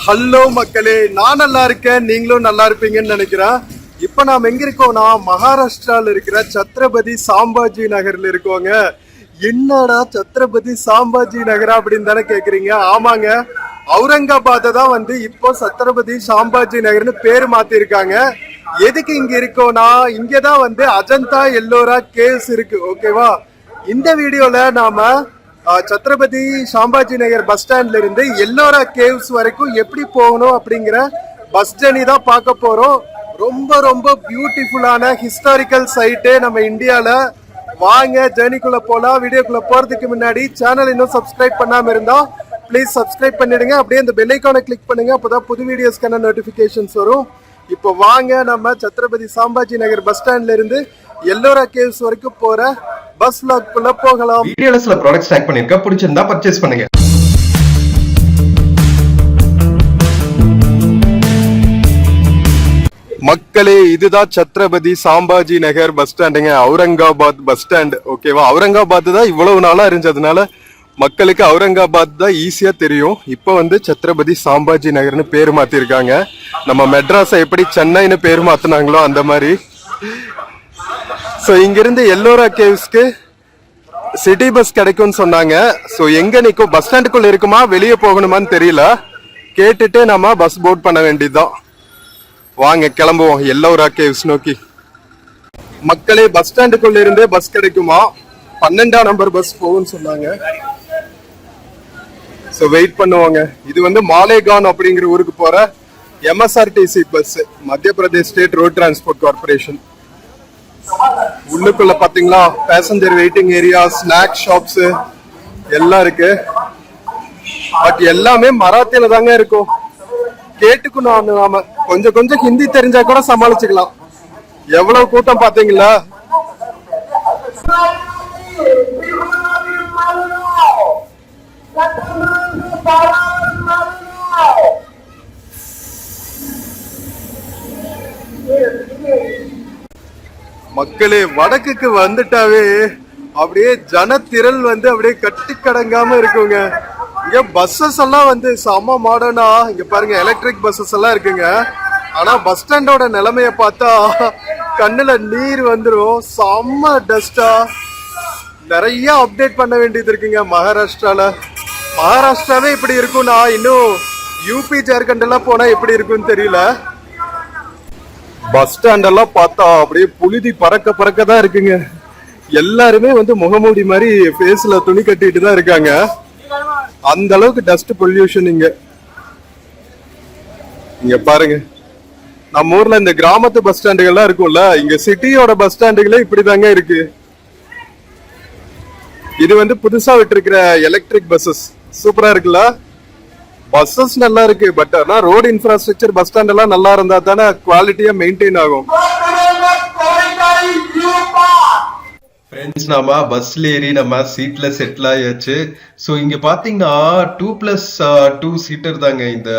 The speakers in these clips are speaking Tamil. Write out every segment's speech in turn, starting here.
ஹலோ மக்களே, நான் நல்லா இருக்கேன், நீங்களும் நல்லா இருப்பீங்கன்னு நினைக்கிறேன். இப்ப நாம எங்க இருக்கோம்னா மகாராஷ்டிரால இருக்கிற சத்ரபதி சாம்பாஜி நகர்ல இருக்கோங்க. என்னடா சத்ரபதி சாம்பாஜி நகரா அப்படின்னு தானே கேக்குறீங்க? ஆமாங்க, அவுரங்காபாத்தை தான் இப்போ சத்ரபதி சாம்பாஜி நகர்னு பேர் மாத்திருக்காங்க. எதுக்கு இங்க இருக்கோம்னா இங்கதான் அஜந்தா எல்லோரா கேவ்ஸ் இருக்கு. ஓகேவா? இந்த வீடியோல நாம சத்ரபதி சாம்பாஜி நகர் பஸ் ஸ்டாண்ட்ல இருந்து எல்லோரா கேவ்ஸ் வரைக்கும் எப்படி போகணும் அப்படிங்கிற பஸ் ஜர்னி தான் பார்க்க போறோம். ரொம்ப ரொம்ப பியூட்டிஃபுல்லான ஹிஸ்டாரிக்கல் சைட்டு நம்ம இந்தியால. வாங்க ஜர்னிக்குள்ள போலாம். வீடியோக்குள்ள போறதுக்கு முன்னாடி சேனல் இன்னும் சப்ஸ்கிரைப் பண்ணாம இருந்தா ப்ளீஸ் சப்ஸ்கிரைப் பண்ணிடுங்க. அப்படியே இந்த பெல் ஐகானை கிளிக் பண்ணுங்க, அப்பதான் புது வீடியோஸ்க்கான நோட்டிபிகேஷன்ஸ் வரும். இப்போ வாங்க நம்ம சத்ரபதி சாம்பாஜி நகர் பஸ் ஸ்டாண்ட்ல இருந்து எல்லோரா கேவ்ஸ் வரைக்கும் போற பஸ் வ்ளாக்குள்ள போகலாம். வீடியோல சில ப்ராடக்ட்ஸ் டேக் பண்ணிருக்கேன், பிடிச்சிருந்தா பர்ச்சேஸ் பண்ணுங்க. மக்களே, இதுதான் சத்ரபதி சாம்பாஜி நகர் பஸ் ஸ்டாண்டுங்க, அவுரங்காபாத் பஸ் ஸ்டாண்ட். ஓகேவா? அவுரங்காபாத் தான் இவ்வளவு நாளா இருந்ததுனால மக்களுக்கு அவுரங்காபாத் தான் ஈஸியா தெரியும். இப்ப சத்ரபதி சாம்பாஜி நகர்னு பேர் மாத்திருக்காங்க. நம்ம மெட்ராஸை எப்படி சென்னைன்னு பேர் மாத்தினாங்களோ அந்த மாதிரி. ஸோ இங்கிருந்து எல்லோரா கேவ்ஸ்க்கு சிட்டி பஸ் கிடைக்கும்னு சொன்னாங்க. ஸோ எங்க நிற்கும், பஸ் ஸ்டாண்டுக்குள்ள இருக்குமா வெளியே போகணுமான்னு தெரியல. கேட்டுட்டு நம்ம பஸ் போர்ட் பண்ண வேண்டியதுதான். வாங்க கிளம்புவோம் எல்லோரா கேவ்ஸ் நோக்கி. மக்களே, பஸ் ஸ்டாண்டுக்குள்ள இருந்தே பஸ் கிடைக்குமா? 12ஆம் நம்பர் பஸ் போகும்னு சொன்னாங்க. ஸோ வெயிட் பண்ணுவாங்க. இது மாலேகான் அப்படிங்கிற ஊருக்கு போற MSRTC பஸ், மத்திய Pradesh state road transport corporation. உள்ளுக்குள்ள பாத்தீங்களா passenger waiting area, snack shops எல்லாம் இருக்கு. பட் எல்லாமே மராத்தியில தாங்க இருக்கும். கேட்டுக்கணும், நாம கொஞ்சம் கொஞ்சம் ஹிந்தி தெரிஞ்சா கூட சமாளிச்சுக்கலாம். எவ்வளவு கூட்டம் பாத்தீங்களா? மக்களே, வடக்குக்கு வந்துட்டாவே அப்படியே ஜனத்திரள் அப்படியே கட்டி கடங்காம இருக்குங்க. இங்க பஸ்ஸஸ் எல்லாம் செம்ம மாடர்னா, இங்க பாருங்க எலக்ட்ரிக் பஸ்ஸஸ் எல்லாம் இருக்குங்க. ஆனா பஸ் ஸ்டாண்டோட நிலைமைய பார்த்தா கண்ணுல நீர் வந்துரும். செம்ம டஸ்டா, நிறைய அப்டேட் பண்ண வேண்டியது இருக்குங்க மகாராஷ்டிரால. மகாராஷ்டிராவே இப்படி இருக்கும்னா இன்னும் யூபி ஜார்க்கண்ட் எல்லாம் போனா எப்படி இருக்குன்னு தெரியல. பஸ் ஸ்டாண்ட் எல்லாம் பார்த்தா அப்படியே புழுதி பறக்க பறக்க தான் இருக்குங்க. எல்லாருமே முகமூடி மாதிரி ஃபேஸ்ல துணி கட்டிட்டு தான் இருக்காங்க. அந்த அளவுக்கு டஸ்ட் பொல்யூஷன் இங்க. இங்க பாருங்க, நம்ம ஊர்ல இந்த கிராமத்து பஸ் ஸ்டாண்டுகள்லாம் இருக்கும்ல, இங்க சிட்டியோட பஸ் ஸ்டாண்டுகளே இப்படிதாங்க இருக்கு. இது புதுசா விட்டுருக்கிற எலக்ட்ரிக் பஸ்ஸஸ் சூப்பரா இருக்குல்ல. பஸ்ஸஸ் நல்லா இருக்கு. பட் ஆனா ரோடு இன்ஃப்ராஸ்ட்ரக்சர் பஸ் ஸ்டாண்ட் எல்லாம் நல்லா இருந்தா தானே குவாலிட்டியா மெயின்டைன் ஆகும். ஃப்ரெண்ட்ஸ், நாம பஸ்ல ஏறி நம்ம சீட்ல செட்டில் ஆயாச்சு. ஸோ இங்க பாத்தீங்கன்னா 2+2 சீட்டர் தாங்க இந்த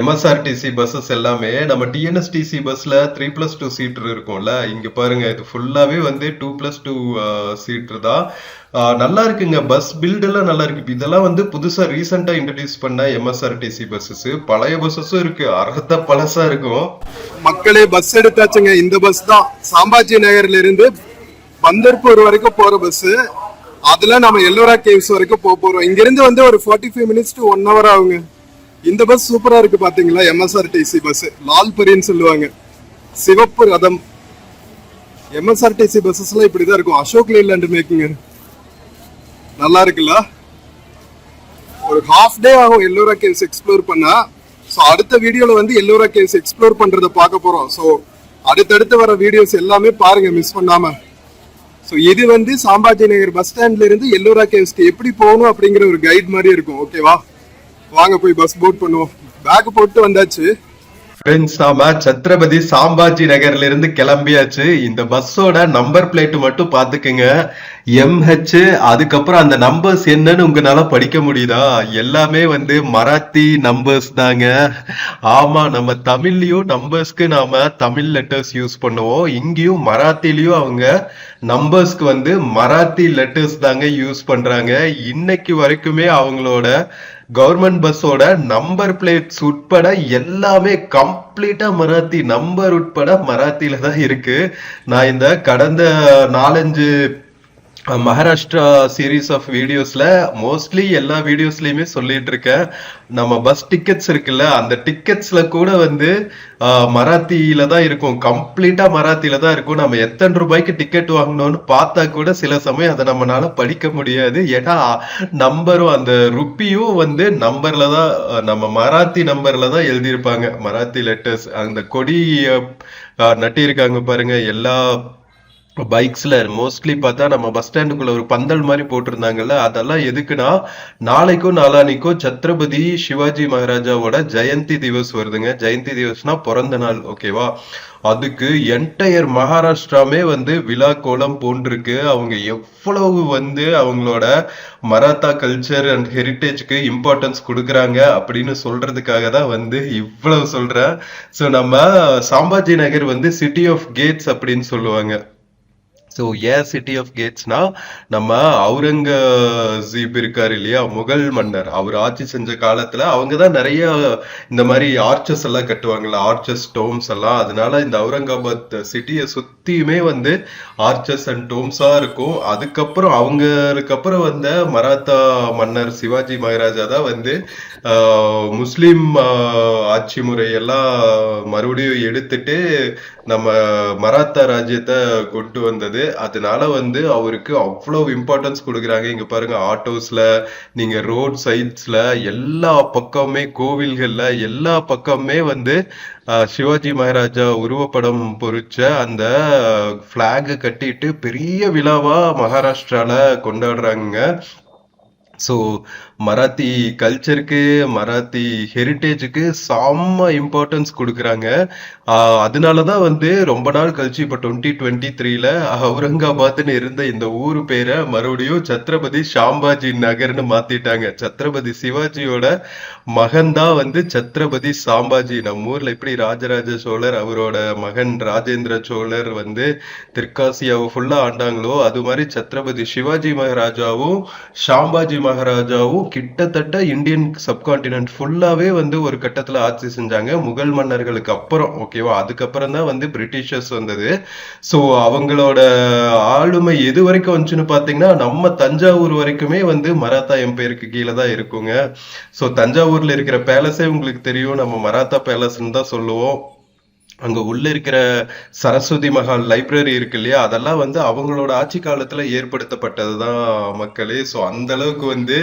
MSRTC பஸ்ஸஸ் எல்லாமே. நம்ம TNSTC பஸ்ல 3+2 சீட்டர் இருக்கும்ல, இங்க பாருங்க இது ஃபுல்லாவே 2+2 சீட்டர் தான். நல்லா இருக்குங்க. பஸ் பில்ட் எல்லாம் நல்லா இருக்கு. இதெல்லாம் புதுசா ரீசெண்டா இன்ட்ரடியூஸ் பண்ண MSRTC பஸ்ஸஸ். பழைய பஸ்ஸஸும் இருக்கு, அர்த்த பழசா இருக்கும். மக்களே, பஸ் எடுத்தாச்சுங்க. இந்த பஸ் தான் சாம்பாஜி நகர்ல இருந்து பந்தர்பூர் வரைக்கும் போற பஸ். அதுல நம்ம எல்லோரா கேவ்ஸ் வரைக்கும் போறோம். இங்க இருந்து ஒரு 45 மினிட்ஸ் to 1 hour ஆகுங்க. இந்த பஸ் சூப்பரா இருக்கு பாத்தீங்களா? MSRTC பஸ் லால்பரின்னு சொல்லுவாங்க, சிவப்பு ரதம். MSRTC பஸ்ஸஸ் எல்லாம் இப்படிதான் இருக்கும். அசோக் லேலண்ட் மேக்கிங் நல்லா இருக்குல்ல. ஒரு ஹாஃப் டே ஆகும் எல்லோரா கேவ்ஸ் எக்ஸ்ப்ளோர் பண்ணா. ஸோ அடுத்த வீடியோல எல்லோரா கேவ்ஸ் எக்ஸ்ப்ளோர் பண்றதை பார்க்க போறோம். ஸோ அடுத்தடுத்து வர வீடியோஸ் எல்லாமே பாருங்க, மிஸ் பண்ணாம. ஸோ இது சாம்பாஜி நகர் பஸ் ஸ்டாண்ட்ல இருந்து எல்லோரா கேவ்ஸ்க்கு எப்படி போகணும் அப்படிங்கிற ஒரு கைட் மாதிரி இருக்கும். ஓகேவா? வாங்க போய் பஸ் போர்ட் பண்ணுவோம். பேக் போட்டு வந்தாச்சு. ஃப்ரெண்ட்ஸ், நாம சத்ரபதி சாம்பாஜி நகர்ல இருந்து கிளம்பியாச்சு. இந்த பஸ்ஸோட நம்பர் பிளேட் மட்டும் பாத்துக்குங்க, MH. அதுக்கப்புறம் அந்த நம்பர்ஸ் என்னன்னு உங்களால படிக்க முடியுதா? எல்லாமே மராத்தி நம்பர்ஸ் தாங்க. ஆமா, நம்ம தமிழ்லயும் நம்பர்ஸ்க்கு நாம தமிழ் லெட்டர்ஸ் யூஸ் பண்ணுவோம். இங்கேயும் மராத்திலயும் அவங்க நம்பர்ஸ்க்கு மராத்தி லெட்டர்ஸ் தாங்க யூஸ் பண்றாங்க. இன்னைக்கு வரைக்குமே அவங்களோட கவர்மெண்ட் பஸ்ஸோட நம்பர் பிளேட்ஸ் உட்பட எல்லாமே கம்ப்ளீட்டா மராத்தி, நம்பர் உட்பட மராத்தியில தான் இருக்கு. நான் இந்த கடந்த 4-5 மகாராஷ்டிரா சீரீஸ் ஆஃப் வீடியோஸ்ல மோஸ்ட்லி எல்லா வீடியோஸ்லயுமே சொல்லிட்டு இருக்கேன், நம்ம பஸ் டிக்கெட்ஸ் இருக்குல்ல, அந்த டிக்கெட்ஸ்ல கூட வந்து மராத்தியில தான் இருக்கும், கம்ப்ளீட்டா மராத்தியில தான் இருக்கும். நம்ம எத்தனை ரூபாய்க்கு டிக்கெட் வாங்கணும்னு பார்த்தா கூட சில சமயம் அதை நம்மளால படிக்க முடியாது. ஏன்னா நம்பரும் அந்த ருப்பியும் வந்து நம்பர்ல தான், நம்ம மராத்தி நம்பர்ல தான் எழுதியிருப்பாங்க, மராத்தி லெட்டர்ஸ். அந்த கொடி நட்டியிருக்காங்க பாருங்க எல்லா பைக்ஸ்ல. மோஸ்ட்லி பார்த்தா நம்ம பஸ் ஸ்டாண்டுக்குள்ள ஒரு பந்தல் மாதிரி போட்டிருந்தாங்கல்ல, அதெல்லாம் எதுக்குன்னா நாளைக்கும் நாளானிக்கும் சத்ரபதி சிவாஜி மகாராஜாவோட ஜெயந்தி திவஸ் வருதுங்க. ஜெயந்தி திவஸ்னா பிறந்த நாள், ஓகேவா? அதுக்கு என்டையர் மகாராஷ்டிராமே வந்து விழா கோலம் போன்றிருக்கு. அவங்க எவ்வளவு வந்து அவங்களோட மராத்தா கல்ச்சர் அண்ட் ஹெரிட்டேஜ்க்கு இம்பார்ட்டன்ஸ் கொடுக்குறாங்க அப்படின்னு சொல்றதுக்காக தான் வந்து இவ்வளவு சொல்றேன். ஸோ நம்ம சாம்பாஜி நகர் வந்து சிட்டி ஆஃப் கேட்ஸ் அப்படின்னு சொல்லுவாங்க. ஸோ ஏன் சிட்டி ஆஃப் கேட்ஸ்னா, நம்ம அவுரங்கசீப் இருக்காரு இல்லையா, முகல் மன்னர், அவர் ஆட்சி செஞ்ச காலத்துல அவங்க தான் நிறைய இந்த மாதிரி ஆர்ச்சஸ் எல்லாம் கட்டுவாங்கல்ல, ஆர்ச்சஸ் டோம்ஸ் எல்லாம். அதனால இந்த அவுரங்காபாத் சிட்டியை சுத்தியுமே வந்து ஆர்ச்சஸ் அண்ட் டோம்ஸா இருக்கும். அதுக்கப்புறம் அவங்களுக்கு அப்புறம் வந்த மராத்தா மன்னர் சிவாஜி மகாராஜா தான் வந்து முஸ்லிம் ஆட்சி முறையெல்லாம் மறுபடியும் எடுத்துட்டு நம்ம மராத்தா ராஜ்யத்தை கொண்டு வந்தது. அதனால வந்து அவருக்கு அவ்வளவு இம்பார்ட்டன்ஸ் கொடுக்குறாங்க. இங்க பாருங்க, ஆட்டோஸ்ல, நீங்க ரோட் சைட்ஸ்ல, எல்லா பக்கமே, கோவில்கள்ல எல்லா பக்கமே வந்து சிவாஜி மகாராஜா உருவப்படம் பொறிச்ச அந்த பிளாக் கட்டிட்டு பெரிய விழாவா மகாராஷ்டிரால கொண்டாடுறாங்க. ஸோ மராத்தி கல்ச்சருக்கு, மராத்தி ஹெரிட்டேஜுக்கு செம்ம இம்பார்ட்டன்ஸ் கொடுக்குறாங்க. அதனாலதான் வந்து ரொம்ப நாள் கழிச்சு இப்ப 2023ல அவுரங்காபாத்னு இருந்த இந்த ஊரு பேரை மறுபடியும் சத்ரபதி சாம்பாஜி நகர்னு மாத்திட்டாங்க. சத்ரபதி சிவாஜியோட மகன் தான் வந்து சத்ரபதி சாம்பாஜி. நம்ம ஊர்ல இப்படி ராஜராஜ சோழர் அவரோட மகன் ராஜேந்திர சோழர் வந்து தெற்காசியாவை ஃபுல்லா ஆண்டாங்களோ, அது மாதிரி சத்ரபதி சிவாஜி மகாராஜாவும் சாம்பாஜி மகாராஜாவும் கிட்டத்தட்ட இந்தியன் சப்கான்டினென்ட் ஃபுல்லாவே வந்து ஒரு கட்டத்துல ஆட்சி செஞ்சாங்க, முகல் மன்னர்களுக்கு அப்புறம், ஓகேவா? அதுக்கப்புறம் தான் வந்து பிரிட்டிஷர்ஸ் வந்தது. சோ அவங்களோட ஆளுமை எது வரைக்கும் வந்துச்சுன்னு பாத்தீங்கன்னா, நம்ம தஞ்சாவூர் வரைக்குமே வந்து மராத்தா எம்பையருக்கு கீழே தான் இருக்குங்க. சோ தஞ்சாவூர்ல இருக்கிற பேலஸே உங்களுக்கு தெரியும், நம்ம மராத்தா பேலஸ்ன்னு தான் சொல்லுவோம். அங்க உள்ள இருக்கிற சரஸ்வதி மஹால் லைப்ரரி இருக்கு இல்லையா, அதெல்லாம் வந்து அவங்களோட ஆட்சி காலத்துல ஏற்படுத்தப்பட்டதுதான் மக்களே. ஸோ அந்த அளவுக்கு வந்து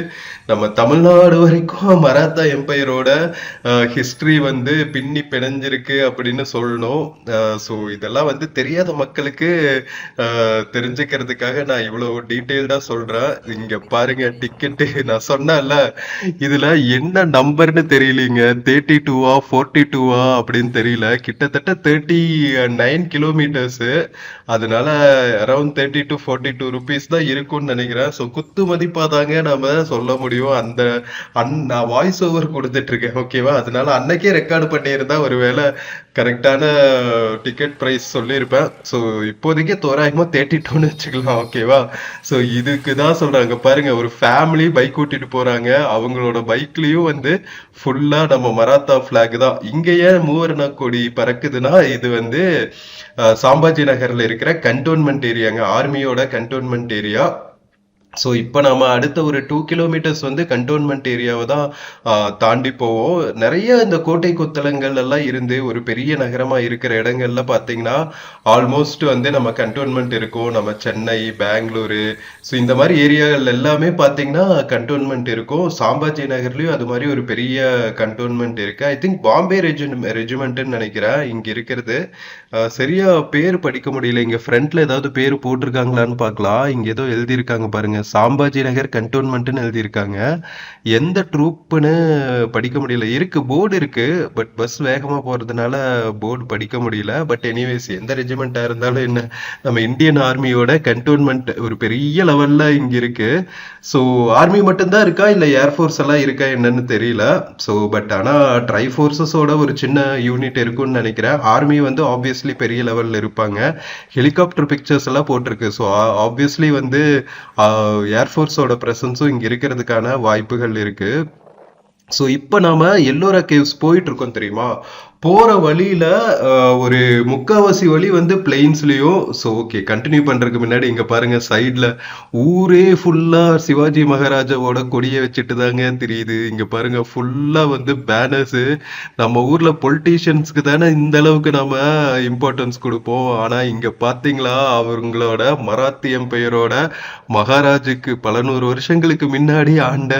நம்ம தமிழ்நாடு வரைக்கும் மராத்தா எம்பையரோட ஹிஸ்டரி வந்து பின்னி பிணைஞ்சிருக்கு அப்படின்னு சொல்லணும். ஸோ இதெல்லாம் வந்து தெரியாத மக்களுக்கு தெரிஞ்சுக்கிறதுக்காக நான் இவ்வளவு டீட்டெயில்டா சொல்றேன். இங்க பாருங்க, டிக்கெட்டு நான் சொன்னேன்ல, இதுல என்ன நம்பர்னு தெரியலீங்க, 32வா 42வா அப்படின்னு தெரியல. கிட்டத்தட்ட 39 கிலோமீட்டர்ஸ், அதனால அரௌண்ட் 30 to 42 ருபீஸ் தான் இருக்கும்னு நினைக்கிறேன். ஸோ குத்து மதிப்பா தாங்க நம்ம சொல்ல முடியும். அந்த நான் வாய்ஸ் ஓவர் கொடுத்துட்டு இருக்கேன், ஓகேவா? அதனால அன்னைக்கே ரெக்கார்டு பண்ணியிருந்தா ஒருவேளை கரெக்டான டிக்கெட் பிரைஸ் சொல்லியிருப்பேன். ஸோ இப்போதைக்கு தோராயமா 32ன்னு வச்சுக்கலாம், ஓகேவா? ஸோ இதுக்கு தான் சொல்றாங்க பாருங்க, ஒரு ஃபேமிலி பைக் ஓட்டிட்டு போறாங்க, அவங்களோட பைக்லயும் வந்து ஃபுல்லா நம்ம மராத்தா பிளாக் தான். இங்க ஏன் மூவர்ண கொடி பறக்குதுன்னா, இது வந்து சாம்பாஜி நகர்ல இருக்கிற கண்டோன்மெண்ட் ஏரியாங்க, ஆர்மியோட கண்டோன்மெண்ட் ஏரியா. ஸோ இப்போ நம்ம அடுத்த ஒரு 2 கிலோமீட்டர்ஸ் வந்து கண்டோன்மெண்ட் ஏரியாவை தான் தாண்டி போவோம். நிறைய இந்த கோட்டை கொத்தளங்கள் எல்லாம் இருந்து ஒரு பெரிய நகரமா இருக்கிற இடங்கள்ல பார்த்தீங்கன்னா ஆல்மோஸ்ட் வந்து நம்ம கண்டோன்மெண்ட் இருக்கும். நம்ம சென்னை, பெங்களூரு, ஸோ இந்த மாதிரி ஏரியாக்கள் எல்லாமே பார்த்தீங்கன்னா கண்டோன்மெண்ட் இருக்கும். சாம்பாஜி நகர்லயும் அது மாதிரி ஒரு பெரிய கண்டோன்மெண்ட் இருக்கு. ஐ திங்க் பாம்பே ரெஜிமெண்ட்னு நினைக்கிறேன் இங்க இருக்கிறது. சரியா பேர் படிக்க முடியல. இங்க ஃப்ரண்ட்ல ஏதாவது பேர் போட்டிருக்காங்களான்னு பார்க்கலாம். இங்க ஏதோ எழுதியிருக்காங்க பாருங்க, சாம்பாஜி நகர் கண்டோன்மெண்ட்னு எழுதியிருக்காங்க. எந்த ட்ரூப்னு படிக்க முடியல. இருக்கு, போர்டு இருக்கு, பட் பஸ் வேகமா போறதுனால போர்டு படிக்க முடியல. பட் எனிவேஸ், எந்த ரெஜிமெண்டா இருந்தாலும் என்ன, நம்ம இந்தியன் ஆர்மியோட கண்டோன்மெண்ட் ஒரு பெரிய லெவல்ல இங்க இருக்கு. ஸோ ஆர்மி மட்டும்தான் இருக்கா இல்ல ஏர்ஃபோர்ஸ் எல்லாம் இருக்கா என்னன்னு தெரியல. ஸோ பட் ஆனா ட்ரை ஃபோர்ஸஸோட ஒரு சின்ன யூனிட் இருக்கும்னு நினைக்கிறேன். ஆர்மி வந்து ஆப்வியஸ்லி பெரிய லெவல்ல இருப்பாங்க. ஹெலிகாப்டர் பிக்சர்ஸ் எல்லாம் போட்டிருக்கு. ஸோ ஆப்வியஸ்லி வந்து ஏர்ஃபோர்ஸோட பிரசன்ஸும் இங்க இருக்கிறதுக்கான வாய்ப்புகள் இருக்கு. ஸோ இப்போ நாம எல்லோரா கேவ்ஸ் போயிட்டு இருக்கோம் தெரியுமா? போற வழியில ஒரு முக்காவாசி வழி வந்து பிளெயின்ஸ்லயும். ஸோ ஓகே, கண்டினியூ பண்றதுக்கு முன்னாடி இங்க பாருங்க, சைட்ல ஊரே ஃபுல்லா சிவாஜி மகாராஜாவோட கொடியை வச்சுட்டு தாங்க தெரியுது. இங்க பாருங்க, ஃபுல்லா வந்து பேனர்ஸ். நம்ம ஊர்ல பொலிட்டீஷியன்ஸ்க்கு தானே இந்த அளவுக்கு நாம இம்பார்ட்டன்ஸ் கொடுப்போம். ஆனா இங்க பாத்தீங்களா, அவங்களோட மராத்தி எம்பையரோட மகாராஜுக்கு பல நூறு வருஷங்களுக்கு முன்னாடி ஆண்ட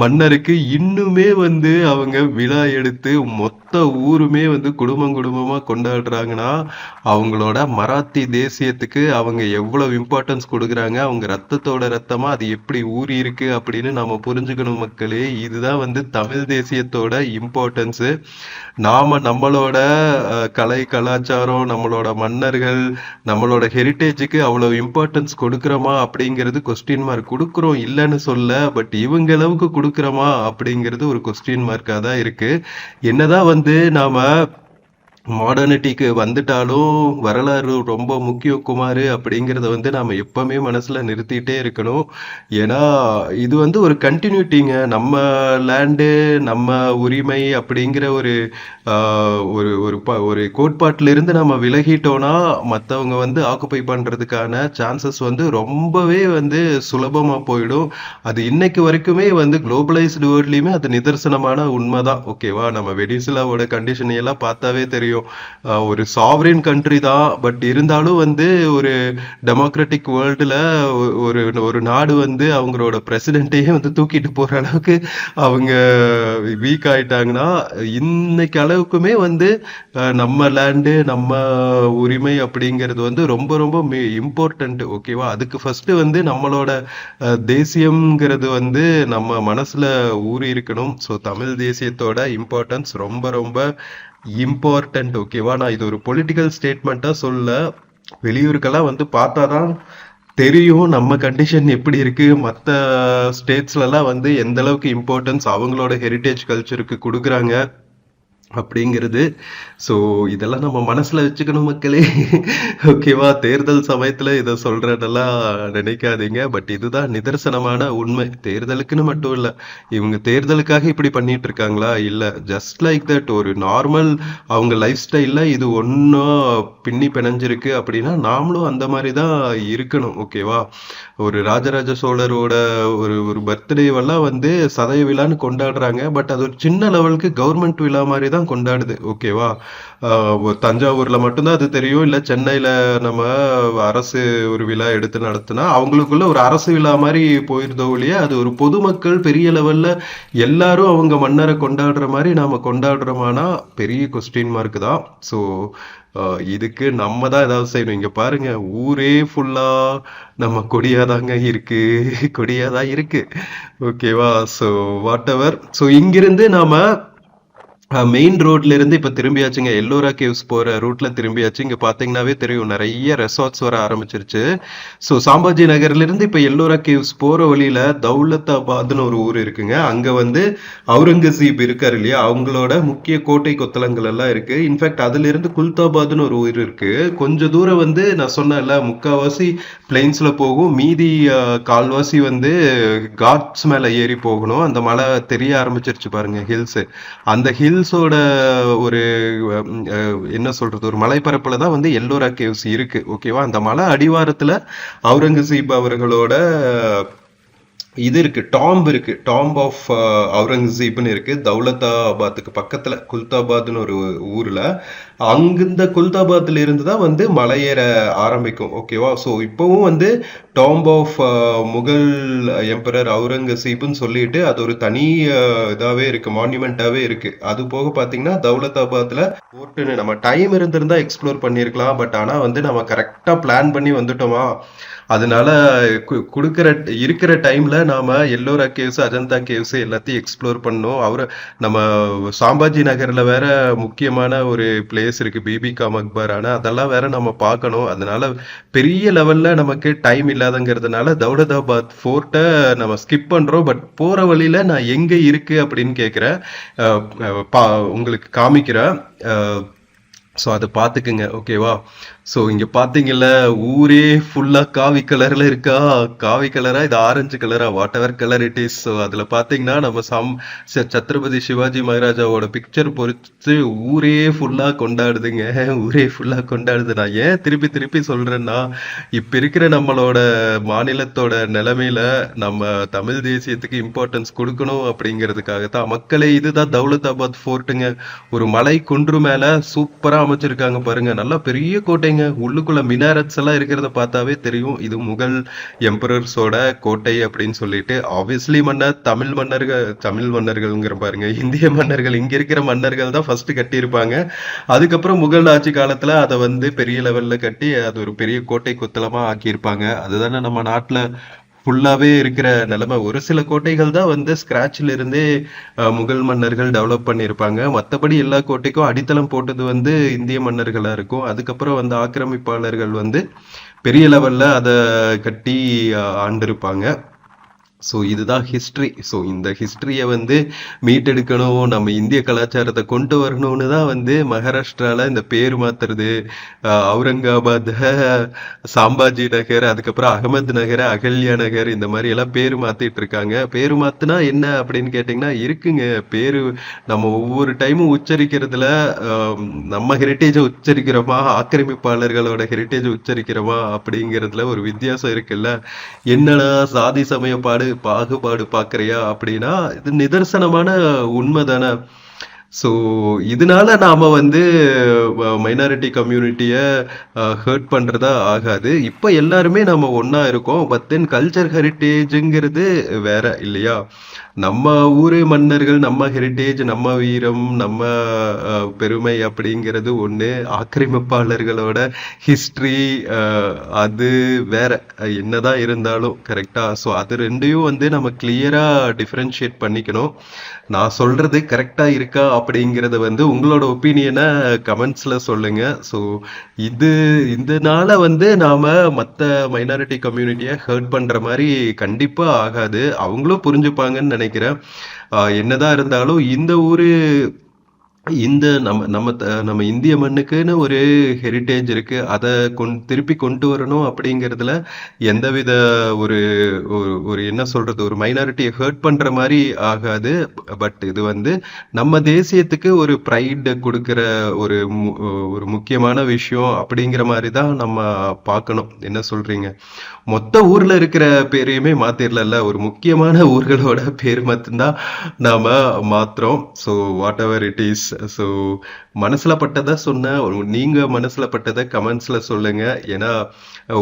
மன்னருக்கு இன்னுமே வந்து அவங்க விழா எடுத்து மொத்த ஊருமே வந்து குடும்பம் குடும்பமா கொண்டாடுறாங்கன்னா, அவங்களோட மராத்தி தேசியத்துக்கு அவங்க எவ்வளவு இம்பார்ட்டன்ஸ் கொடுக்குறாங்க, அவங்க ரத்தத்தோட ரத்தமா அது எப்படி ஊறி இருக்கு அப்படின்னு நம்ம புரிஞ்சுக்கணும் மக்களே. இதுதான் வந்து தமிழ் தேசியத்தோட இம்பார்ட்டன்ஸ். நாம நம்மளோட கலை கலாச்சாரம், நம்மளோட மன்னர்கள், நம்மளோட ஹெரிட்டேஜுக்கு அவ்வளவு இம்பார்ட்டன்ஸ் கொடுக்குறோமா அப்படிங்கிறது கொஸ்டின் மார்க். கொடுக்குறோம், இல்லைன்னு சொல்ல, பட் இவங்க அளவுக்கு கொடுக்குறோமா அப்படிங்கிறது ஒரு கொஸ்டின் மார்க்கா தான் இருக்கு. என்னதான் வந்து நாம மாடர்னிட்டிக்கு வந்துட்டாலும் வரலாறு ரொம்ப முக்கியம் குமார் அப்படிங்கிறத வந்து நாம எப்பவுமே மனசுல நிறுத்திட்டே இருக்கணும். ஏன்னா இது வந்து ஒரு கண்டினியூட்டிங்க. நம்ம லேண்டு, நம்ம உரிமை அப்படிங்கிற ஒரு ஒரு ஒரு ஒரு கோட்பாட்டில இருந்து நம்ம விலகிட்டோம்னா மற்றவங்க வந்து ஆக்குப்பை பண்றதுக்கான சான்சஸ் வந்து ரொம்பவே வந்து சுலபமா போயிடும். அது இன்னைக்கு வரைக்குமே வந்து குளோபலைஸ்டு வேர்ல்ட்லயுமே அது நிதர்சனமான உண்மைதான். ஓகேவா? நம்ம வெனிசுலாவோட கண்டிஷன் எல்லாம் பார்த்தாவே தெரியும். ஒரு சாவரின் கண்ட்ரி தான், பட் இருந்தாலும் வந்து ஒரு டெமோக்ராட்டிக் வேர்ல்டுல ஒரு ஒரு நாடு வந்து அவங்களோட பிரசிடென்ட்டையே வந்து தூக்கிட்டு போற அளவுக்கு அவங்க வீக் ஆயிட்டாங்கன்னா, இன்னைக்கு அளவுக்குமே வந்து நம்ம லேண்டு, நம்ம உரிமை அப்படிங்கிறது வந்து ரொம்ப ரொம்ப இம்பார்ட்டன்ட். ஓகேவா? அதுக்கு ஃபர்ஸ்ட் வந்து நம்மளோட தேசியம்ங்கிறது வந்து நம்ம மனசுல ஊறி இருக்கணும். ஸோ தமிழ் தேசியத்தோட இம்பார்ட்டன்ஸ் ரொம்ப ரொம்ப இம்பார்ட்டன்ட். ஓகேவா? நான் இது ஒரு பொலிட்டிக்கல் ஸ்டேட்மெண்ட்டா சொல்ல, வெளியூருக்கெல்லாம் வந்து பார்த்தாதான் தெரியும் நம்ம கண்டிஷன் எப்படி இருக்கு, மற்ற ஸ்டேட்ஸ்லாம் வந்து எந்த அளவுக்கு இம்பார்ட்டன்ஸ் அவங்களோட ஹெரிட்டேஜ் கல்ச்சருக்கு கொடுக்குறாங்க அப்படிங்கிறது. ஸோ இதெல்லாம் நம்ம மனசுல வச்சுக்கணும் மக்களே. ஓகேவா? தேர்தல் சமயத்துல இதை சொல்றதெல்லாம் நினைக்காதீங்க. பட் இதுதான் நிதர்சனமான உண்மை. தேர்தலுக்குன்னு மட்டும் இல்ல, இவங்க தேர்தலுக்காக இப்படி பண்ணிட்டு இருக்காங்களா? இல்ல, ஜஸ்ட் லைக் தட் ஒரு நார்மல் அவங்க லைஃப் ஸ்டைல்ல இது ஒன்னும் பின்னி பிணைஞ்சிருக்கு அப்படின்னா நாமளும் அந்த மாதிரி தான் இருக்கணும். ஓகேவா? ஒரு ராஜராஜ சோழரோட ஒரு ஒரு பர்த்டேவெல்லாம் வந்து சதய விழான்னு கொண்டாடுறாங்க. பட் அது ஒரு சின்ன லெவலுக்கு கவர்மெண்ட் விழா மாதிரி தான் கொண்டாடுது. ஓகேவா? தஞ்சாவூர்ல மட்டும்தான் அது தெரியும். இல்ல சென்னையில நம்ம அரசு ஒரு விழா எடுத்து நடத்தினா அவங்களுக்குள்ள ஒரு அரசு விழா மாதிரி போயிருந்தோ இல்லையா, அது ஒரு பொதுமக்கள் பெரிய லெவல்ல எல்லாரும் அவங்க மன்னரை கொண்டாடுற மாதிரி நாம கொண்டாடுறோமானா பெரிய கொஸ்டின் மார்க் தான். ஸோ இதுக்கு நம்ம தான் ஏதாவது செய்யணும். இங்க பாருங்க, ஊரே ஃபுல்லா நம்ம கொடியாதாங்க இருக்கு, கொடியாதான் இருக்கு. ஓகேவா? So what ever. ஸோ இங்கிருந்து நாம மெயின் ரோட்ல இருந்து இப்ப திரும்பியாச்சுங்க. எல்லோரா கேவ்ஸ் போற ரூட்ல திரும்பியாச்சு. இங்க பாத்தீங்கன்னாவே தெரியும், நிறைய ரெசார்ட்ஸ் வர ஆரம்பிச்சிருச்சு. ஸோ சாம்பாஜி நகர்ல இருந்து இப்ப எல்லோரா கேவ்ஸ் போற வழியில தௌலத்தாபாத்னு ஒரு ஊர் இருக்குங்க. அங்க வந்து அவுரங்கசீப் இருக்காரு இல்லையா, அவங்களோட முக்கிய கோட்டை கொத்தளங்கள் எல்லாம் இருக்கு. இன்ஃபேக்ட் அதுல இருந்து குல்தாபாத்னு ஒரு ஊர் இருக்கு. கொஞ்ச தூரம் வந்து நான் சொன்னேன்ல, முக்காவாசி பிளைன்ஸ்ல போகும், மீதி கால்வாசி வந்து காட்ஸ் மேல ஏறி போகணும். அந்த மலை தெரிய ஆரம்பிச்சிருச்சு பாருங்க, ஹில்ஸ். அந்த ஹில்ஸோட ஒரு என்ன சொல்றது, ஒரு மலைப்பரப்புல தான் வந்து எல்லோரா கேவ்ஸ் இருக்கு. ஓகேவா? அந்த மலை அடிவாரத்துல அவுரங்கசீப் அவர்களோட இது இருக்கு, டாம்ப் இருக்கு. டாம்ப் ஆஃப் அவுரங்கசீப்னு இருக்கு தௌலதாபாத்துக்கு பக்கத்துல, குல்தாபாத்னு ஒரு ஊர்ல. அங்கிருந்த குல்தாபாத்ல இருந்து தான் வந்து மலையேற ஆரம்பிக்கும். ஓகேவா? ஸோ இப்பவும் வந்து டாம்ப் ஆஃப் முகல் எம்பரர் அவுரங்கசீப்னு சொல்லிட்டு அது ஒரு தனி இதாவே இருக்கு, மான்யூமெண்டாவே இருக்கு. அது போக பாத்தீங்கன்னா தௌலதாபாத்ல போர்ட்டுன்னு நம்ம டைம் இருந்திருந்தா எக்ஸ்ப்ளோர் பண்ணிருக்கலாம். பட் ஆனா வந்து நம்ம கரெக்டா பிளான் பண்ணி வந்துட்டோமா, அதனால இருக்கிற டைம்ல நாம எல்லோரா கேவ்ஸ், அஜந்தா கேவ்ஸ் எல்லாத்தையும் எக்ஸ்ப்ளோர் பண்ணோம். நம்ம சாம்பாஜி நகர்ல வேற முக்கியமான ஒரு பிளேஸ் இருக்கு, பிபிகா மக்பரான, அதெல்லாம் வேற நம்ம பார்க்கணும். அதனால பெரிய லெவல்ல நமக்கு டைம் இல்லாதங்கிறதுனால தௌலதாபாத் ஃபோர்ட்டை நம்ம ஸ்கிப் பண்றோம். பட் போற வழியில நான் எங்க இருக்கு அப்படின்னு கேட்கிறேன், உங்களுக்கு காமிக்கிறேன். ஸோ அதை பார்த்துக்குங்க, ஓகேவா? ஸோ இங்கே பார்த்தீங்கல்ல, ஊரே ஃபுல்லாக காவி கலரில் இருக்கா. காவி கலரா இது ஆரஞ்சு கலரா, what ever colour it is. So அதில் பார்த்தீங்கன்னா நம்ம சத்ரபதி சிவாஜி மகாராஜாவோட பிக்சர் பொறுத்து ஊரே ஃபுல்லாக கொண்டாடுதுங்க. ஊரே ஃபுல்லாக கொண்டாடுது. நான் ஏன் திருப்பி திருப்பி சொல்கிறேன்னா, இப்போ இருக்கிற நம்மளோட மாநிலத்தோட நிலைமையில நம்ம தமிழ் தேசியத்துக்கு இம்பார்ட்டன்ஸ் கொடுக்கணும் அப்படிங்கிறதுக்காக தான். மக்களே, இதுதான் தௌலதாபாத் ஃபோர்ட்டுங்க. ஒரு மலை குன்று மேல சூப்பரா அமைச்சிருக்காங்க பாருங்க. நல்லா பெரிய கோட்டைங்க. உள்ளுக்குள்ள மினாரட்ஸ் எல்லாம் இருக்கிறத பார்த்தாவே தெரியும் இது முகல் எம்பரர்ஸோட கோட்டை அப்படின்னு சொல்லிட்டு. ஆப்வியஸ்லி தமிழ் மன்னர்கள்ங்கிற பாருங்க, இந்திய மன்னர்கள், இங்க இருக்கிற மன்னர்கள் தான் ஃபர்ஸ்ட் கட்டியிருப்பாங்க. அதுக்கப்புறம் முகல் ஆட்சி காலத்துல அதை வந்து பெரிய லெவல்ல கட்டி அது ஒரு பெரிய கோட்டை கொத்தளமா ஆக்கியிருப்பாங்க. அதுதானே நம்ம நாட்டுல ஃபுல்லாவே இருக்கிற நிலைமை. ஒரு சில கோட்டைகள் தான் வந்து ஸ்கிராட்ச்ல இருந்தே முகல் மன்னர்கள் டெவலப் பண்ணியிருப்பாங்க. மற்றபடி எல்லா கோட்டைக்கும் அடித்தளம் போட்டது வந்து இந்திய மன்னர்களா இருக்கும். அதுக்கப்புறம் வந்து ஆக்கிரமிப்பாளர்கள் வந்து பெரிய லெவல்ல அதை கட்டி ஆண்டிருப்பாங்க. ஸோ இதுதான் ஹிஸ்ட்ரி. ஸோ இந்த ஹிஸ்ட்ரியை வந்து மீட்டெடுக்கணும், நம்ம இந்திய கலாச்சாரத்தை கொண்டு வரணும்னு தான் வந்து மகாராஷ்டிரால இந்த பேர் மாத்துறது. அவுரங்காபாத், சாம்பாஜி நகர், அதுக்கப்புறம் அகமது நகர், அகல்யா நகர், இந்த மாதிரி எல்லாம் பேர் மாத்திட்டு இருக்காங்க. பேர் மாத்துனா என்ன அப்படின்னு கேட்டிங்கன்னா இருக்குங்க. பேரு நம்ம ஒவ்வொரு டைமும் உச்சரிக்கிறதுல நம்ம ஹெரிட்டேஜை உச்சரிக்கிறோமா, ஆக்கிரமிப்பாளர்களோட ஹெரிட்டேஜ் உச்சரிக்கிறோமா அப்படிங்கிறதுல ஒரு வித்தியாசம் இருக்குல்ல. என்னடா சாதி சமய பாகுபாடு பாக்குறியா அப்படின்னா இது நிதர்சனமான உண்மை தானே. ஸோ இதனால நாம வந்து மைனாரிட்டி கம்யூனிட்டிய ஹர்ட் பண்றதா ஆகாது. இப்போ எல்லாருமே நம்ம ஒன்னா இருக்கோம். பட் தென் கல்ச்சர் ஹெரிட்டேஜுங்கிறது வேற இல்லையா. நம்ம ஊரு மன்னர்கள், நம்ம ஹெரிட்டேஜ், நம்ம வீரம், நம்ம பெருமை அப்படிங்கிறது ஒண்ணு. ஆக்கிரமிப்பாளர்களோட ஹிஸ்டரி அது வேற, என்னதான் இருந்தாலும். கரெக்டா? ஸோ அது ரெண்டையும் வந்து நம்ம கிளியரா டிஃபரன்ஷியேட் பண்ணிக்கணும். நான் சொல்றது கரெக்டா இருக்கா அப்படிங்கறத வந்து உங்களோட ஒப்பீனியனை கமெண்ட்ஸ்ல சொல்லுங்க. ஸோ இதனால வந்து நாம மத்த மைனாரிட்டி கம்யூனிட்டியை ஹர்ட் பண்ற மாதிரி கண்டிப்பா ஆகாது. அவங்களும் புரிஞ்சுப்பாங்கன்னு நினைக்கிறேன். என்னதான் இருந்தாலும் இந்த ஊரு நம்ம இந்திய மண்ணுக்குன்னு ஒரு ஹெரிட்டேஜ் இருக்கு. அதை திருப்பி கொண்டு வரணும் அப்படிங்கிறதுல எந்தவித ஒரு ஒரு என்ன சொல்றது, ஒரு மைனாரிட்டியை ஹர்ட் பண்ற மாதிரி ஆகாது. பட் இது வந்து நம்ம தேசியத்துக்கு ஒரு ப்ரைட் கொடுக்கிற ஒரு ஒரு முக்கியமான விஷயம் அப்படிங்கிற மாதிரி தான் நம்ம பார்க்கணும். என்ன சொல்றீங்க? மொத்த ஊர்ல இருக்கிற பேரையுமே மாத்திரல, ஒரு முக்கியமான ஊர்களோட பேர் மட்டும்தான் நாம மாத்திரம். So what ever it is. So மனசுல பட்டதை சொன்ன, நீங்க மனசுல பட்டதை கமெண்ட்ஸ்ல சொல்லுங்க. ஏன்னா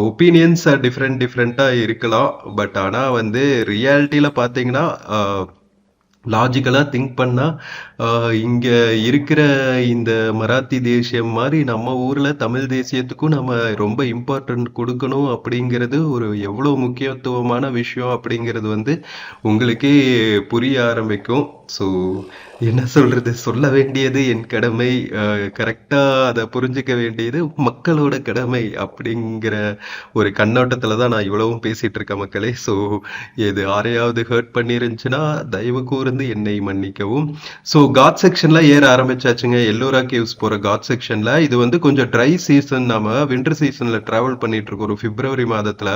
ஒப்பீனியன்ஸ் டிஃப்ரெண்டா இருக்கலாம். பட் ஆனா வந்து ரியாலிட்டியில பாத்தீங்கன்னா லாஜிக்கலா திங்க் பண்ணா இங்க இருக்கிற இந்த மராத்தி தேசியம் மாதிரி நம்ம ஊர்ல தமிழ் தேசியத்துக்கும் நம்ம ரொம்ப இம்பார்ட்டன்ட் கொடுக்கணும் அப்படிங்கிறது ஒரு எவ்வளவு முக்கியத்துவமான விஷயம் அப்படிங்கிறது வந்து உங்களுக்கே புரிய ஆரம்பிக்கும். ஸோ என்ன சொல்றது, சொல்ல வேண்டியது என் கடமை, கரெக்டா அதை புரிஞ்சுக்க வேண்டியது மக்களோட கடமை அப்படிங்கிற ஒரு கண்ணோட்டத்துல தான் நான் இவ்வளவும் பேசிட்டு இருக்கேன் மக்களே. ஸோ இது யாரையாவது ஹர்ட் பண்ணிருந்துச்சுன்னா தயவு கூர்ந்து என்னை மன்னிக்கவும். ஸோ காட் செக்ஷன்ல ஏற ஆரம்பிச்சாச்சுங்க. எல்லோரா கேவ்ஸ் போற காட் செக்ஷன்ல. இது வந்து கொஞ்சம் ட்ரை சீசன். நாம வின்டர் சீசன்ல டிராவல் பண்ணிட்டு இருக்கோம். ஒரு பிப்ரவரி மாதத்துல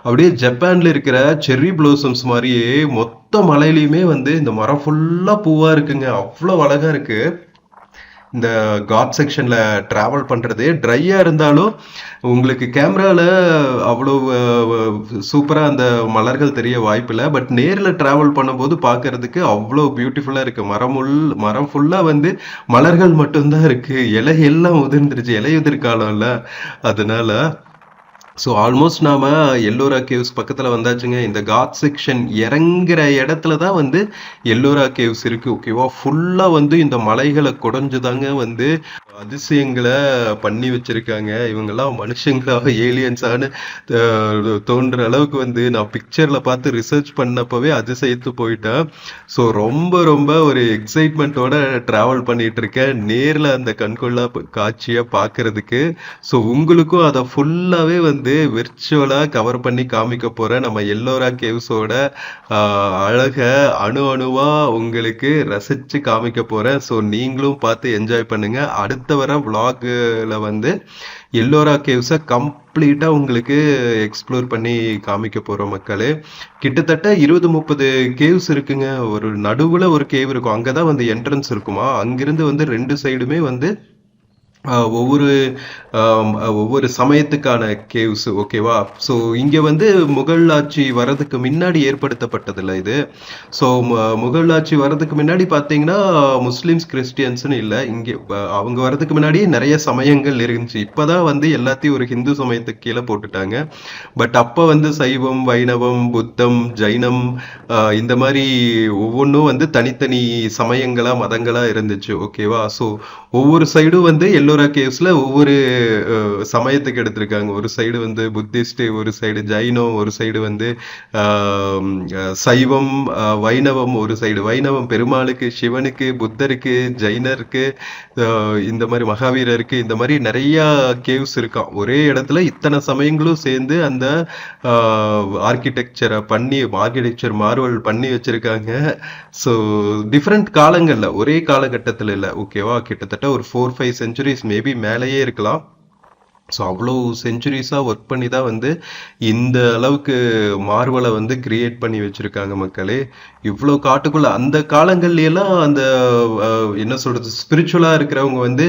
அப்படியே ஜப்பான்ல இருக்கிற செர்ரி ப்ளோசம்ஸ் மாதிரியே மொத்த மலையிலயுமே வந்து இந்த மரம் ஃபுல்லா பூவா இருக்குங்க. அவ்வளவு அழகா இருக்கு. இந்த காட் செக்ஷன்ல டிராவல் பண்றது ட்ரையா இருந்தாலும் உங்களுக்கு கேமரால அவ்வளவு சூப்பரா அந்த மலர்கள் தெரிய வாய்ப்பில்லை. பட் நேர்ல டிராவல் பண்ணும்போது பாக்குறதுக்கு அவ்வளவு பியூட்டிஃபுல்லா இருக்கு. மரம் ஃபுல்லா வந்து மலர்கள் மட்டும்தான் இருக்கு. இலை எல்லாம் உதிர்ந்துருச்சு, இலையுதிர் காலம்ல. அதனால ஸோ ஆல்மோஸ்ட் நாம எல்லோரா கேவ்ஸ் பக்கத்துல வந்தாச்சுங்க. இந்த காட் செக்ஷன் இறங்குற இடத்துல தான் வந்து எல்லோரா கேவ்ஸ் இருக்கு. ஓகேவா? ஃபுல்லா வந்து இந்த மலைகளை குடைஞ்சுதாங்க வந்து அதிசயங்களை பண்ணி வச்சிருக்காங்க. இவங்கெல்லாம் மனுஷங்களா ஏலியன்ஸான்னு தோன்ற அளவுக்கு வந்து நான் பிக்சர்ல பார்த்து ரிசர்ச் பண்ணப்பவே அதிசயித்து போயிட்டேன். ஸோ ரொம்ப ரொம்ப ஒரு எக்ஸைட்மெண்ட்டோட டிராவல் பண்ணிட்டு இருக்கேன் நேர்ல அந்த கண்கொள்ளா காட்சியை பார்க்கறதுக்கு. ஸோ உங்களுக்கும் அதை ஃபுல்லாவே வந்து வந்து விர்ச்சுவலா கவர் பண்ணி காமிக்க போறேன் நம்ம எல்லோரா கேவ்ஸோட அழக அணுவா உங்களுக்கு ரசிச்சு காமிக்க போறேன். ஸோ நீங்களும் பார்த்து என்ஜாய் பண்ணுங்க. அடுத்த வர vlogல வந்து எல்லோரா கேவ்ஸை கம்ப்ளீட்டா உங்களுக்கு எக்ஸ்ப்ளோர் பண்ணி காமிக்க போறோம் மக்களே. கிட்டத்தட்ட 20-30 கேவ்ஸ் இருக்குங்க. ஒரு நடுவுல ஒரு கேவ் இருக்கும், அங்கதான் வந்து என்ட்ரன்ஸ் இருக்குமா. அங்கிருந்து வந்து 2 சைடுமே வந்து ஒவ்வொரு ஒவ்வொரு சமயத்துக்கான கேவ்ஸ், ஓகேவா. ஸோ இங்க வந்து முகல் ஆட்சி வர்றதுக்கு முன்னாடி ஏற்படுத்தப்பட்டதில்ல இது. ஸோ முகல் ஆட்சி வர்றதுக்கு முன்னாடி பார்த்தீங்கன்னா முஸ்லிம்ஸ் கிறிஸ்டியன்ஸ்னு இல்லை. இங்கே அவங்க வர்றதுக்கு முன்னாடியே நிறைய சமயங்கள் இருந்துச்சு. இப்போதான் வந்து எல்லாத்தையும் ஒரு ஹிந்து சமயத்துக்கு கீழே போட்டுட்டாங்க. பட் அப்போ வந்து சைவம், வைணவம், புத்தம், ஜைனம் இந்த மாதிரி ஒவ்வொன்றும் வந்து தனித்தனி சமயங்களா மதங்களா இருந்துச்சு, ஓகேவா. ஸோ ஒவ்வொரு சைடும் வந்து எல்லோரா கேவ்ஸ்ல ஒவ்வொரு சமயத்துக்கு எடுத்திருக்காங்க. ஒரு சைடு வந்து புத்திஸ்ட், ஒரு சைடு ஜைனம், ஒரு சைடு வந்து சைவம், வைணவம், ஒரு சைடு வைணவம் பெருமாளுக்கு, சிவனுக்கு, புத்தருக்கு, ஜைனருக்கு, இந்த மாதிரி மகாவீரருக்கு, இந்த மாதிரி நிறைய கேவ்ஸ் இருக்காம். ஒரே இடத்துல இத்தனை சமயங்களும் சேர்ந்து அந்த ஆர்கிடெக்சர் மார்வல் பண்ணி வச்சிருக்காங்க. ஸோ டிஃப்ரெண்ட் காலங்கள்ல, ஒரே காலகட்டத்தில் இல்லை, ஓகேவா. கிட்டத்தட்ட ஒரு 4-5 செஞ்சுரிஸ் மேபி மேலேயே இருக்கலாம். ஸோ அவ்வளோ செஞ்சுரிஸாக ஒர்க் பண்ணி தான் வந்து இந்த அளவுக்கு மார்வலை வந்து கிரியேட் பண்ணி வச்சுருக்காங்க மக்களே. இவ்வளோ காட்டுக்குள்ள அந்த காலங்கள்லாம் அந்த என்ன சொல்கிறது, ஸ்பிரிச்சுவலாக இருக்கிறவங்க வந்து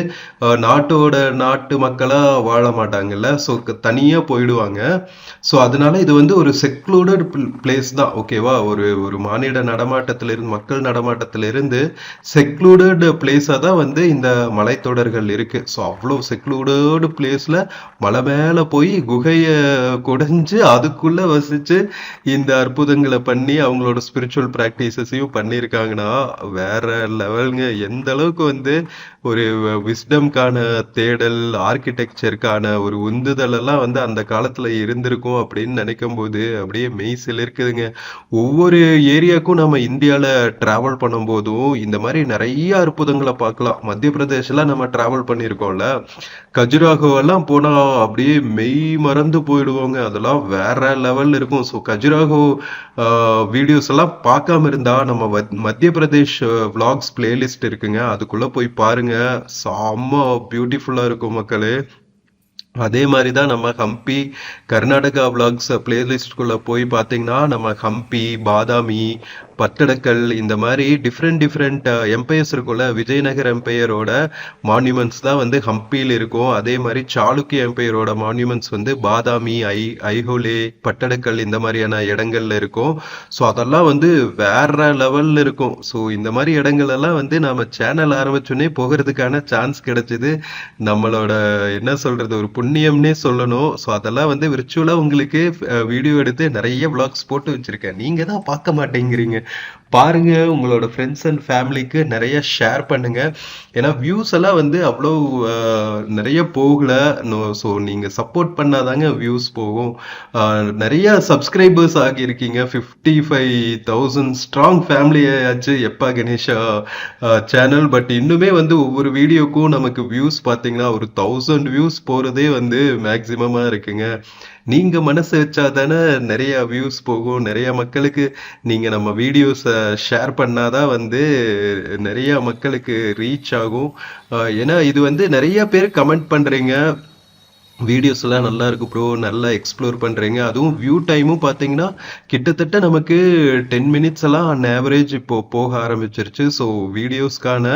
நாட்டு மக்களாக வாழ மாட்டாங்கல்ல. ஸோ தனியாக போயிடுவாங்க. ஸோ அதனால இது வந்து ஒரு செக்லூடட் பிளேஸ் தான், ஓகேவா. ஒரு மானிட நடமாட்டத்திலிருந்து, மக்கள் நடமாட்டத்திலிருந்து செக்லூடட் பிளேஸாக தான் வந்து இந்த மலைத்தொடர்கள் இருக்கு. ஸோ அவ்வளோ செக்லூடட் பிளேஸில் மலை மேல போய் குகைய குடைஞ்சு அதுக்குள்ள வசிச்சு இந்த அற்புதங்களை பண்ணி அவங்களோட ஸ்பிரிச்சுவல் பிராக்டிசஸையும் பண்ணியிருக்காங்கன்னா வேற லெவலுங்க. எந்த அளவுக்கு வந்து ஒரு விஸ்டம்கான தேடல், ஆர்கிடெக்சருக்கான ஒரு உந்துதல் எல்லாம் வந்து அந்த காலத்துல இருந்திருக்கும் அப்படின்னு நினைக்கும் போது அப்படியே மெய் சிலிர்க்குதுங்க. ஒவ்வொரு ஏரியாவுக்கும் நம்ம இந்தியால டிராவல் பண்ணும் போதும் இந்த மாதிரி நிறைய அற்புதங்களை பார்க்கலாம். மத்திய பிரதேஷ்லாம் நம்ம டிராவல் பண்ணியிருக்கோம்ல, கஜுராஹோ எல்லாம் போனா அப்படியே மெய் மறந்து போயிடுவாங்க. அதெல்லாம் வேற லெவல்ல இருக்கும். ஸோ கஜுராஹோ வீடியோஸ் எல்லாம் பார்க்காம இருந்தா நம்ம மத்திய பிரதேஷ் vlogs பிளேலிஸ்ட் இருக்குங்க, அதுக்குள்ள போய் பாருங்க. செம்ம பியூட்டிஃபுல்லா இருக்கும் மக்களே. அதே மாதிரி தான் நம்ம ஹம்பி கர்நாடகா vlogs பிளேலிஸ்ட்குள்ள போய் பார்த்தீங்கன்னா நம்ம ஹம்பி, பாதாமி, பட்டடக்கல், இந்த மாதிரி டிஃப்ரெண்ட் எம்பையர்ஸ் இருக்கும்ல. விஜயநகர் எம்பையரோட மான்யூமெண்ட்ஸ் தான் வந்து ஹம்பியில் இருக்கும். அதே மாதிரி சாளுக்கிய எம்பையரோட மான்யூமெண்ட்ஸ் வந்து பாதாமி, ஐஹோலே, பட்டடக்கல் இந்த மாதிரியான இடங்கள்ல இருக்கும். ஸோ அதெல்லாம் வந்து வேற லெவல்ல இருக்கும். ஸோ இந்த மாதிரி இடங்கள் எல்லாம் வந்து நம்ம சேனல் ஆரம்பிச்சோன்னே போகிறதுக்கான சான்ஸ் கிடைச்சது. நம்மளோட என்ன சொல்றது, ஒரு புண்ணியம்னே சொல்லணும். ஸோ அதெல்லாம் வந்து விர்ச்சுவலா உங்களுக்கு வீடியோ எடுத்து நிறைய vlogs போட்டு வச்சிருக்கேன். நீங்க தான் பார்க்க மாட்டேங்கிறீங்க. பாருங்க, உங்களோட ஃப்ரெண்ட்ஸ் அண்ட் ஃபேமிலிக்கு நிறைய ஷேர் பண்ணுங்க. ஏன்னா வியூஸ் எல்லாம் வந்து அவ்வளோ நிறைய போகல. ஸோ நீங்க சப்போர்ட் பண்ணாதாங்க வியூஸ் போகும். நிறைய சப்ஸ்கிரைபர்ஸ் ஆகியிருக்கீங்க. 55,000 ஸ்ட்ராங் ஃபேமிலியாச்சு எப்பா கணேஷா சேனல். பட் இன்னுமே வந்து ஒவ்வொரு வீடியோக்கும் நமக்கு வியூஸ் பார்த்தீங்கன்னா ஒரு 1000 வியூஸ் போறதே வந்து மேக்சிமமா இருக்குங்க. நீங்க மனசு வச்சா தானே நிறைய வியூஸ் போகும். நிறைய மக்களுக்கு நீங்க நம்ம வீடியோஸை ஷேர் பண்ணாதான் வந்து நிறைய மக்களுக்கு ரீச் ஆகும். ஏன்னா இது வந்து நிறைய பேர் கமெண்ட் பண்றீங்க, வீடியோஸ் எல்லாம் நல்லா இருக்கு ப்ரோ, நல்லா எக்ஸ்ப்ளோர் பண்றீங்க. அதுவும் வியூ டைமும் பார்த்தீங்கன்னா கிட்டத்தட்ட நமக்கு 10 மினிட்ஸ் எல்லாம் ஆன் ஆவரேஜ் இப்போ போக ஆரம்பிச்சிருச்சு. ஸோ வீடியோஸ்க்கான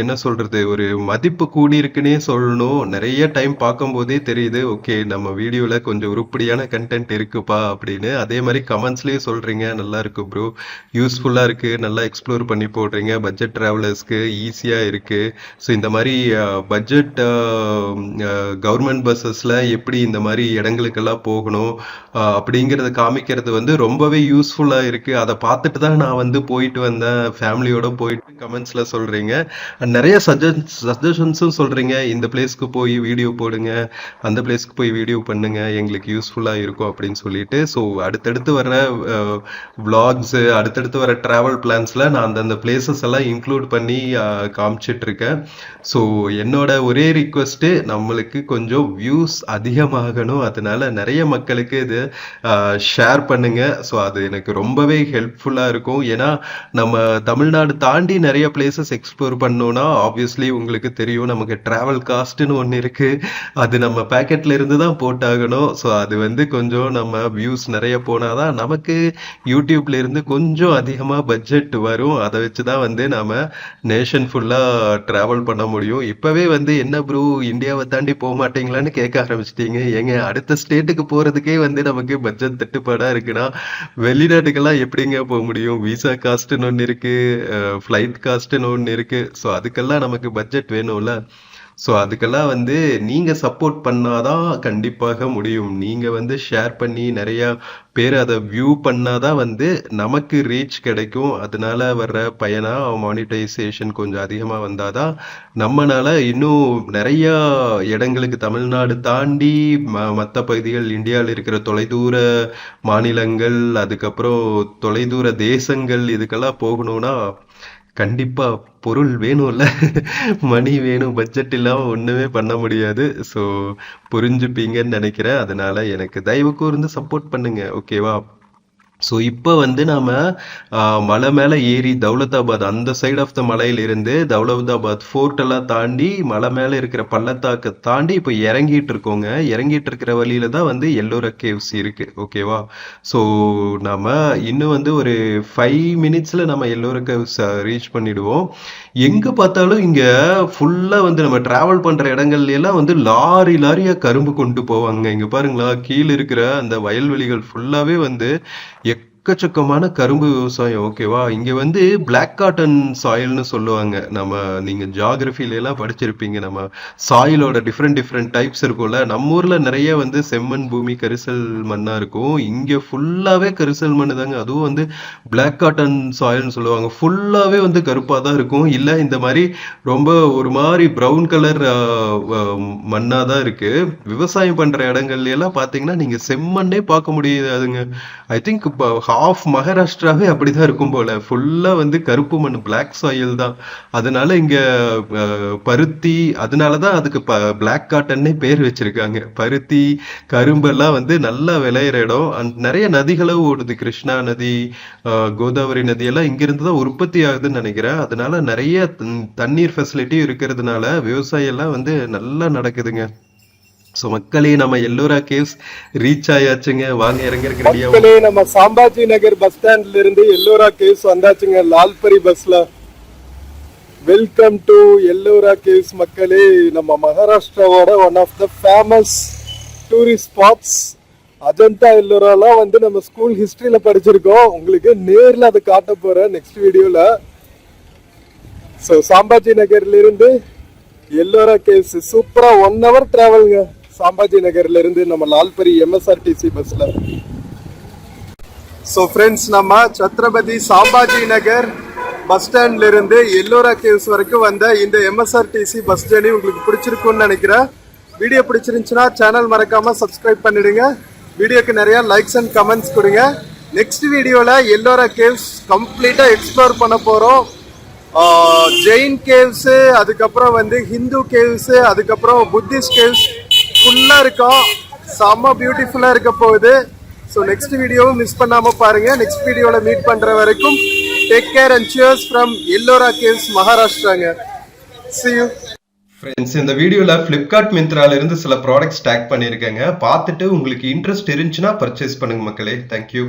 என்ன சொல்றது, ஒரு மதிப்பு கூடி இருக்குன்னே சொல்லணும். நிறைய டைம் பார்க்கும் போதே தெரியுது, ஓகே நம்ம வீடியோல கொஞ்சம் உருப்படியான கண்டென்ட் இருக்குப்பா அப்படின்னு. அதே மாதிரி கமெண்ட்ஸ்லயே சொல்றீங்க, நல்லா இருக்கு ப்ரோ, யூஸ்ஃபுல்லா இருக்கு, நல்லா எக்ஸ்ப்ளோர் பண்ணி போடுறீங்க, பட்ஜெட் டிராவலர்ஸ்க்கு ஈஸியா இருக்கு. ஸோ இந்த மாதிரி பட்ஜெட் கவர்மெண்ட் பஸ்ஸஸ்ல எப்படி இந்த மாதிரி இடங்களுக்கெல்லாம் போகணும் அப்படிங்கிறத காமிக்கிறது வந்து ரொம்பவே யூஸ்ஃபுல்லா இருக்கு. அதை பார்த்துட்டு தான் நான் வந்து போயிட்டு வந்தேன், ஃபேமிலியோட போயிட்டு கமெண்ட்ஸ்ல சொல்றீங்க. நிறைய சஜஷன்ஸும் சொல்றீங்க, இந்த பிளேஸ்க்கு போய் வீடியோ போடுங்க, அந்த பிளேஸ்க்கு போய் வீடியோ பண்ணுங்க, எங்களுக்கு யூஸ்ஃபுல்லா இருக்கும் அப்படின்னு சொல்லிட்டு. ஸோ அடுத்தடுத்து வர vlogs, அடுத்தடுத்து வர டிராவல் பிளான்ஸ்ல நான் அந்தந்த பிளேசஸ் எல்லாம் இன்க்ளூட் பண்ணி காமிச்சிட்டு இருக்கேன். ஸோ என்னோட ஒரே ரிக்வெஸ்ட், நம்மளுக்கு கொஞ்சம் கொஞ்சம் வியூஸ் அதிகமாகணும். அதனால நிறைய மக்களுக்கு இது ஷேர் பண்ணுங்க. ஸோ அது எனக்கு ரொம்பவே ஹெல்ப்ஃபுல்லா இருக்கும். ஏன்னா நம்ம தமிழ்நாடு தாண்டி நிறைய பிளேசஸ் எக்ஸ்ப்ளோர் பண்ணோம்னா ஆப்வியஸ்லி உங்களுக்கு தெரியும் நமக்கு டிராவல் காஸ்ட்னு ஒன்று இருக்கு. அது நம்ம பேக்கெட்ல இருந்து தான் போட்டாகணும். ஸோ அது வந்து கொஞ்சம் நம்ம வியூஸ் நிறைய போனாதான் நமக்கு யூடியூப்ல இருந்து கொஞ்சம் அதிகமா பட்ஜெட் வரும். அதை வச்சுதான் வந்து நாம நேஷன் ஃபுல்லா டிராவல் பண்ண முடியும். இப்பவே வந்து என்ன ப்ரோ இந்தியாவை தாண்டி போக மாட்டீங்களான்னு கேட்க ஆரம்பிச்சிட்டீங்க. ஏங்க அடுத்த ஸ்டேட்டுக்கு போறதுக்கே வந்து நமக்கு பட்ஜெட் தட்டுப்பாடா இருக்குன்னா வெளிநாட்டுக்கெல்லாம் எப்படிங்க போக முடியும்? விசா காஸ்ட்னு ஒன்று இருக்கு, ஃப்ளைட் காஸ்ட்னு ஒன்று இருக்கு. ஸோ அதுக்கெல்லாம் நமக்கு பட்ஜெட் வேணும்ல. ஸோ அதுக்கெல்லாம் வந்து நீங்க சப்போர்ட் பண்ணாதான் கண்டிப்பாக முடியும். நீங்க வந்து ஷேர் பண்ணி நிறைய பேர் அதை வியூ பண்ணாதான் வந்து நமக்கு ரீச் கிடைக்கும். அதனால வர்ற பயனா மானிட்டைசேஷன் கொஞ்சம் அதிகமா வந்தாதான் நம்மனால இன்னும் நிறைய இடங்களுக்கு தமிழ்நாடு தாண்டி மற்ற பகுதிகள் இந்தியாவில் இருக்கிற தொலைதூர மாநிலங்கள், அதுக்கப்புறம் தொலைதூர தேசங்கள் இதுக்கெல்லாம் போகணும்னா கண்டிப்பா பொருள் வேணும்ல. மணி வேணும். பட்ஜெட் இல்லாம ஒண்ணுமே பண்ண முடியாது. ஸோ புரிஞ்சுப்பீங்கன்னு நினைக்கிறேன். அதனால எனக்கு தயவு கூர்ந்து சப்போர்ட் பண்ணுங்க. ஓகேவா? ஸோ இப்போ வந்து நாம மலை மேலே ஏறி தௌலதாபாத் அந்த சைட் ஆஃப் த மலையில இருந்து தௌலதாபாத் ஃபோர்ட் எல்லாம் தாண்டி மலை மேலே இருக்கிற பள்ளத்தாக்கை தாண்டி இப்போ இறங்கிட்டு இருக்கோங்க. இறங்கிட்டு இருக்கிற வழியில தான் வந்து எல்லோரா கேவ்ஸ் இருக்கு. ஓகேவா? ஸோ நாம இன்னும் வந்து ஒரு 5 மினிட்ஸ்ல நம்ம எல்லோரா கேவ்ஸ் ரீச் பண்ணிடுவோம். எங்க பார்த்தாலும் இங்க ஃபுல்லா வந்து நம்ம டிராவல் பண்ற இடங்கள்ல எல்லாம் வந்து லாரியா கரும்பு கொண்டு போவாங்க. இங்க பாருங்களா, கீழே இருக்கிற அந்த வயல்வெளிகள் ஃபுல்லாவே வந்து எக்கச்சக்கமான கரும்பு விவசாயம். ஓகேவா? இங்க வந்து பிளாக் காட்டன் சாயில்னு சொல்லுவாங்க. நீங்க ஜியாகிரபில எல்லாம் படிச்சிருப்பீங்க. நம்ம சாயிலோட டிஃப்ரெண்ட் டைப்ஸ் இருக்கும்ல. நம்ம ஊர்ல நிறைய வந்து செம்மண் பூமி கரிசல் மண்ணா இருக்கும். இங்க ஃபுல்லாவே கரிசல் மண்ணு தாங்க. அதுவும் வந்து பிளாக் காட்டன் சாயில்னு சொல்லுவாங்க. ஃபுல்லாவே வந்து கருப்பா தான் இருக்கும். இல்ல இந்த மாதிரி ரொம்ப ஒரு மாதிரி ப்ரௌன் கலர் மண்ணா தான் இருக்கு. விவசாயம் பண்ற இடங்கள்ல எல்லாம் பாத்தீங்கன்னா நீங்க செம்மண்ணே பார்க்க முடியாதுங்க. ஐ திங்க் ஹாஃப் மகாராஷ்டிராவே அப்படிதான் இருக்கும் போல. ஃபுல்லா வந்து கருப்பு மண், பிளாக் சாயில் தான். அதனால இங்க பருத்தி, அதனாலதான் அதுக்கு பிளாக் காட்டன்னே பேர் வச்சிருக்காங்க. பருத்தி, கரும்பெல்லாம் வந்து நல்லா விளையிற இடம். நிறைய நதிகளும் ஓடுது. கிருஷ்ணா நதி, கோதாவரி நதி எல்லாம் இங்கிருந்து தான் உற்பத்தி ஆகுதுன்னு நினைக்கிறேன். அதனால நிறைய தண்ணீர் ஃபெசிலிட்டியும் இருக்கிறதுனால விவசாயம் எல்லாம் வந்து நல்லா நடக்குதுங்க. சோ மக்களே, நம்ம எல்லோரா கேவ்ஸ் ரீச் ஆயாச்சுங்க. வாங்க இறங்கறதுக்கு ரெடியா. மக்களே, நம்ம சாம்பாஜி நகர் பஸ் ஸ்டாண்ட்ல இருந்து எல்லோரா கேவ்ஸ் வந்தாச்சுங்க லால்பரி பஸ்ல. வெல்கம் டு எல்லோரா கேவ்ஸ் மக்களே. நம்ம மகாராஷ்டிராவோட one of the famous tourist spots. Ajanta எல்லோராலாம் வந்து நம்ம ஸ்கூல் ஹிஸ்டரியில படிச்சிருக்கோம். உங்களுக்கு நேர்ல அதை காட்ட போறேன் நெக்ஸ்ட் வீடியோல. ஸோ சாம்பாஜி நகர்ல இருந்து எல்லோரா கேவ்ஸ் சூப்பரா 1 hour டிராவலுங்க. சாம்பாஜி நகர்ல இருந்து நம்ம லால்பரி MSRTC பஸ்ல. ஸோ ஃப்ரெண்ட்ஸ், நம்ம சத்ரபதி சாம்பாஜி நகர் பஸ் ஸ்டாண்ட்ல இருந்து எல்லோரா கேவ்ஸ் வரைக்கும் வந்த இந்த MSRTC பஸ் ஜர்னி உங்களுக்கு பிடிச்சிருக்கும்னு நினைக்கிறேன். வீடியோ பிடிச்சிருந்துச்சுன்னா சேனல் மறக்காம சப்ஸ்கிரைப் பண்ணிடுங்க. வீடியோக்கு நிறைய லைக்ஸ் அண்ட் கமெண்ட்ஸ் கொடுங்க. நெக்ஸ்ட் வீடியோல எல்லோரா கேவ்ஸ் கம்ப்ளீட்டா எக்ஸ்ப்ளோர் பண்ண போறோம். ஜெயின் கேவ்ஸ், அதுக்கப்புறம் வந்து ஹிந்து கேவ்ஸ், அதுக்கப்புறம் புத்திஸ்ட் கேவ்ஸ் ஃபுல்லா இருக்கும். செம்ம பியூட்டிஃபுல்லா இருக்க போகுது. ஸோ நெக்ஸ்ட் வீடியோவும் மிஸ் பண்ணாம பாருங்க. நெக்ஸ்ட் வீடியோல மீட் பண்ற வரைக்கும் take care and cheers from Ellora caves மகாராஷ்டிராங்க. See you. ஃப்ரெண்ட்ஸ், இந்த வீடியோல பிளிப்கார்ட் மிந்த்ரால இருந்து சில ப்ராடக்ட்ஸ் டேக் பண்ணியிருக்கேங்க. பார்த்துட்டு உங்களுக்கு இன்ட்ரெஸ்ட் இருந்துச்சுன்னா பர்ச்சேஸ் பண்ணுங்க மக்களே. தேங்க்யூ.